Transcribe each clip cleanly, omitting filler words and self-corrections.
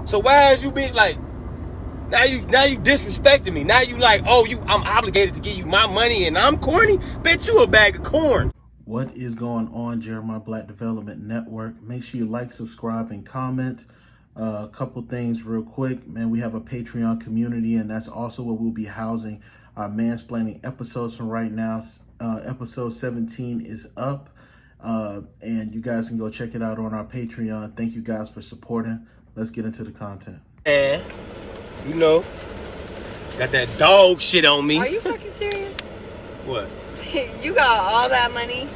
So why is you being like, now you disrespecting me. Now you like, oh, I'm obligated to give you my money and I'm corny? Bitch, you a bag of corn. What is going on, Jeremiah Black Development Network? Make sure you like, subscribe, and comment. A couple things real quick. Man, we have a Patreon community, and that's also where we'll be housing our mansplaining episodes from right now. Episode 17 is up, and you guys can go check it out on our Patreon. Thank you guys for supporting. Let's get into the content. And, you know, got that dog shit on me. Are you fucking serious? What? You got all that money,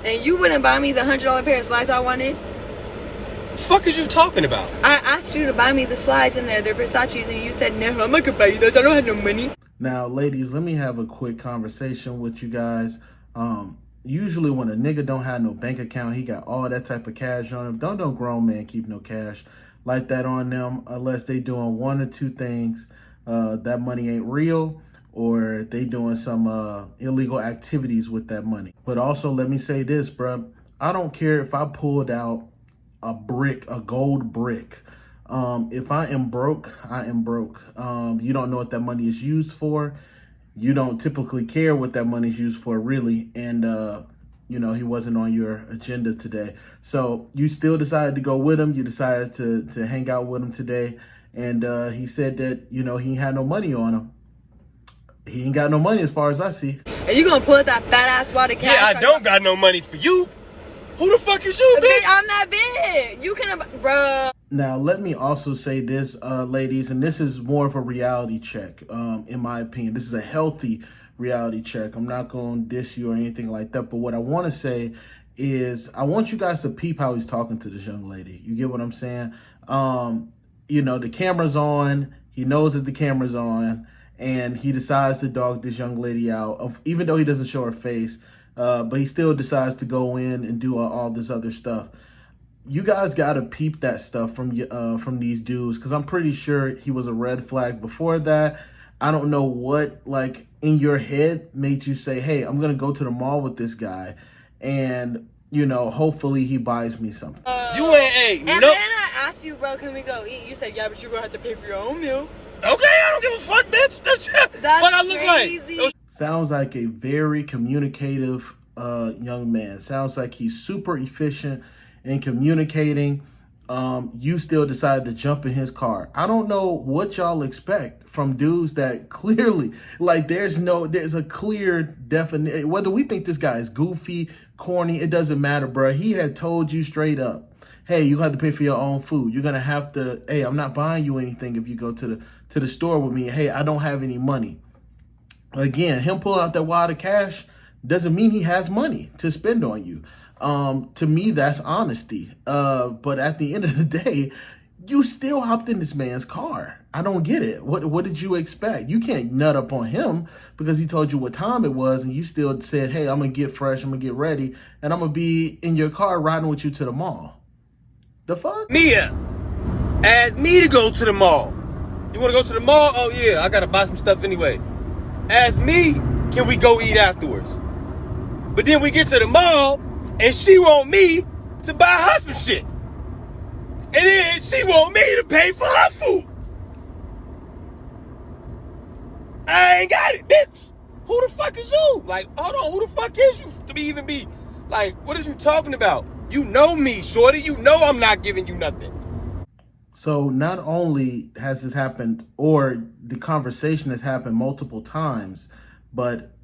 and you wouldn't buy me the $100 pair of slides I wanted? The fuck is you talking about? I asked you to buy me the slides in there. They're Versace's, and you said, no, I'm not gonna buy you those. I don't have no money. Now, ladies, let me have a quick conversation with you guys. Usually when a nigga don't have no bank account, he got all that type of cash on him. Don't no grown man keep no cash like that on them unless they doing one or two things. That money ain't real, or they doing some illegal activities with that money. But also, let me say this, bruh. I don't care if I pulled out a brick, a gold brick. If I am broke, I am broke. You don't know what that money is used for. You don't typically care what that money is used for, really. And, you know, he wasn't on your agenda today. So you still decided to go with him. You decided to hang out with him today. And he said that, you know, he had no money on him. He ain't got no money as far as I see. And you gonna put that fat ass wad of cash? Yeah, I don't got no money for you. Who the fuck is you, bitch? I'm not big. You can, bro. Now, let me also say this, ladies, and this is more of a reality check, in my opinion. This is a healthy reality check. I'm not going to diss you or anything like that. But what I want to say is I want you guys to peep how he's talking to this young lady. You get what I'm saying? You know, the camera's on. He knows that the camera's on. And he decides to dog this young lady out, even though he doesn't show her face. But he still decides to go in and do all this other stuff. You guys got to peep that stuff from these dudes, because I'm pretty sure he was a red flag before that. I don't know what, like, in your head made you say, hey, I'm going to go to the mall with this guy and, you know, hopefully he buys me something. You ain't, And then I asked you, bro, can we go eat? You said, yeah, but you're going to have to pay for your own meal. Okay, I don't give a fuck, bitch. That's what I look crazy. like. Sounds like a very communicative young man. Sounds like he's super efficient in communicating. You still decided to jump in his car. I don't know what y'all expect from dudes that clearly, like, there's a clear definition. Whether we think this guy is goofy, corny, it doesn't matter, bro. He had told you straight up, hey, you're going to have to pay for your own food. You're going to have to, hey, I'm not buying you anything if you go to the store with me. Hey, I don't have any money. Again, him pulling out that wad of cash doesn't mean he has money to spend on you. To me, that's honesty. But at the end of the day, you still hopped in this man's car. I don't get it. What did you expect? You can't nut up on him because he told you what time it was and you still said, hey, I'm going to get fresh, I'm going to get ready, and I'm going to be in your car riding with you to the mall. The fuck? Mia asked me to go to the mall. You want to go to the mall? Oh, yeah, I got to buy some stuff anyway. Ask me, can we go eat afterwards? But then we get to the mall, and she want me to buy her some shit. And then she want me to pay for her food. I ain't got it, bitch. Who the fuck is you? Like, hold on, who the fuck is you to even be, like, what is you talking about? You know me, shorty. You know I'm not giving you nothing. So not only has this happened, or the conversation has happened multiple times, but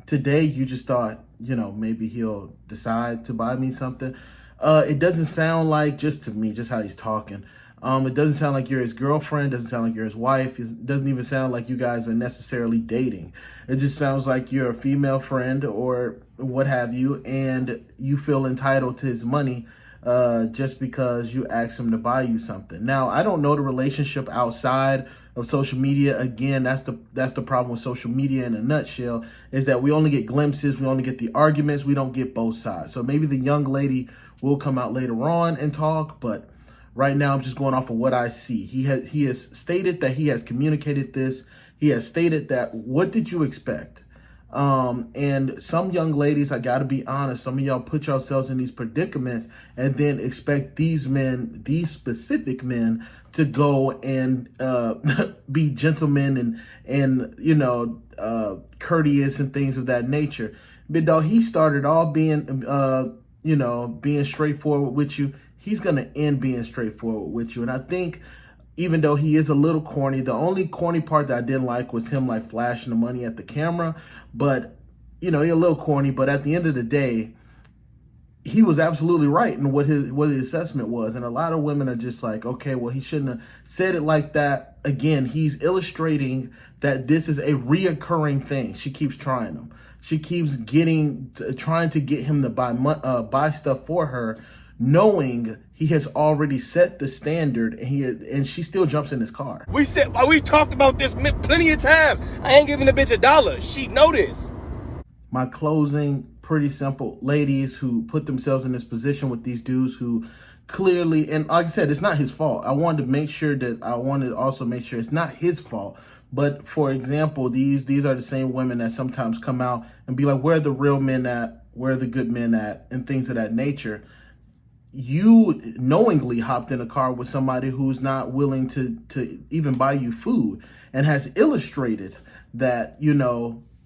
today you just thought, you know, maybe he'll decide to buy me something. It doesn't sound like, just to me, just how he's talking, it doesn't sound like you're his girlfriend, doesn't sound like you're his wife, it doesn't even sound like you guys are necessarily dating. It just sounds like you're a female friend or what have you, and you feel entitled to his money just because you asked him to buy you something. Now, I don't know the relationship outside of social media. Again, that's the problem with social media in a nutshell, is that we only get glimpses, we only get the arguments, we don't get both sides. So maybe the young lady will come out later on and talk, but right now I'm just going off of what I see. He has stated that he has communicated this. He has stated that, what did you expect? And some young ladies, I gotta be honest, some of y'all put yourselves in these predicaments and then expect these men, these specific men, to go and be gentlemen and courteous and things of that nature. But dog, he started all being being straightforward with you. He's gonna end being straightforward with you. And I think, even though he is a little corny, the only corny part that I didn't like was him like flashing the money at the camera. But he's a little corny. But at the end of the day, he was absolutely right in what his assessment was. And a lot of women are just like, okay, well, he shouldn't have said it like that. Again, he's illustrating that this is a reoccurring thing. She keeps trying him. She keeps trying to get him to buy stuff for her, knowing he has already set the standard, and she still jumps in his car. We talked about this plenty of times. I ain't giving the bitch $1. She know this. My closing, pretty simple. Ladies who put themselves in this position with these dudes who clearly, and like I said, it's not his fault. I wanted to also make sure it's not his fault. But for example, these are the same women that sometimes come out and be like, where are the real men at? Where are the good men at? And things of that nature. You knowingly hopped in a car with somebody who's not willing to even buy you food, and has illustrated that,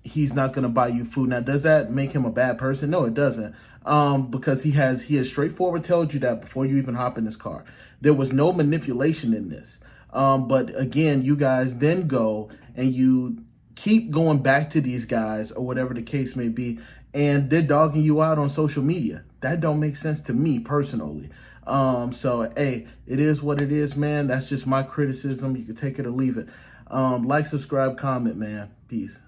he's not going to buy you food. Now, does that make him a bad person? No, it doesn't. Because he has straightforward told you that before you even hop in this car. There was no manipulation in this. But again, you guys then go and you keep going back to these guys or whatever the case may be, and they're dogging you out on social media. That don't make sense to me personally. So, hey, it is what it is, man. That's just my criticism. You can take it or leave it. Like, subscribe, comment, man. Peace.